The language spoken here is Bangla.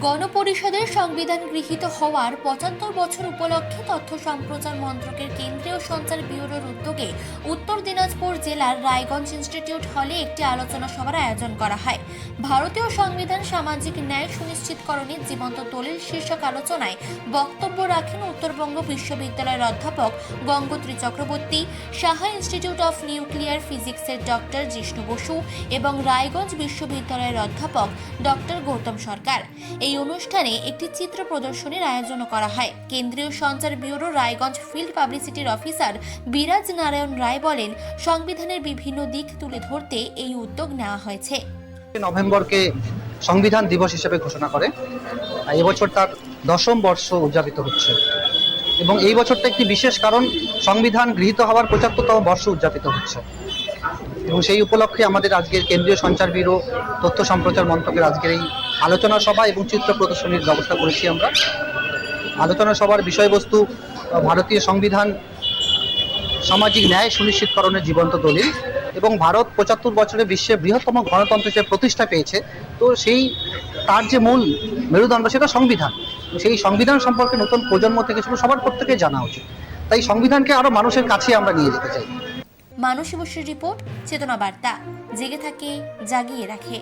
গণপরিষদের সংবিধান গৃহীত হওয়ার ৭৫ বছর উপলক্ষে তথ্য সম্প্রচার মন্ত্রকের কেন্দ্রীয় সঞ্চার ব্যুরোর উদ্যোগে উত্তর দিনাজপুর জেলার রায়গঞ্জ ইনস্টিটিউট হলে একটি আলোচনা সভার আয়োজন করা হয়। ভারতীয় সংবিধান সামাজিক ন্যায় সুনিশ্চিতকরণে জীবন্ত দলিল শীর্ষক আলোচনায় বক্তব্য রাখেন উত্তরবঙ্গ বিশ্ববিদ্যালয়ের অধ্যাপক Gangotri Chakraborty, Saha institute of nuclear ফিজিক্সের ডক্টর জিষ্ণু বসু এবং রায়গঞ্জ বিশ্ববিদ্যালয়ের অধ্যাপক ডক্টর গৌতম সরকার। এই অনুষ্ঠানে একটি চিত্র প্রদর্শনীর আয়োজন করা হয়। কেন্দ্রীয় সঞ্চার ব্যুরো রায়গঞ্জ ফিল্ড পাবলিসিটির অফিসার বিরাজ নারায়ণ রায় বলেন, সংবিধানের বিভিন্ন দিক তুলে ধরতে এই উদ্যোগ নেওয়া হয়েছে। নভেম্বরকে সংবিধান দিবস হিসেবে ঘোষণা করে এবছর তার 10ম বর্ষ উদযাপিত হচ্ছে এবং এই বছরটা একটি বিশেষ কারণ সংবিধান গৃহীত হওয়ার 75তম বর্ষ উদযাপিত হচ্ছে এবং সেই উপলক্ষে আমাদের আজকের কেন্দ্রীয় সঞ্চার ব্যুরো তথ্য সম্প্রচার মন্ত্রকের আজকের এই আলোচনা সভা এবং চিত্র প্রদর্শনীর ব্যবস্থা করেছি আমরা। আলোচনা সভার বিষয়বস্তু ভারতীয় সংবিধান সামাজিক ন্যায় সুনিশ্চিতকরণের জীবন্ত দলিল এবং ভারত 75 বছরে বিশ্বের বৃহত্তম গণতন্ত্র হিসেবে প্রতিষ্ঠা পেয়েছে। তো সেই তার যে মূল মেরুদণ্ড সেটা সংবিধান। সেই সংবিধান সম্পর্কে নতুন প্রজন্ম থেকে শুরু সবার প্রত্যেকে জানা উচিত। তাই সংবিধানকে আরো মানুষের কাছে আমরা নিয়ে যেতে চাই। মানসী বসুর রিপোর্ট, চেতনা বার্তা, জেগে থাকে জাগিয়ে রাখে।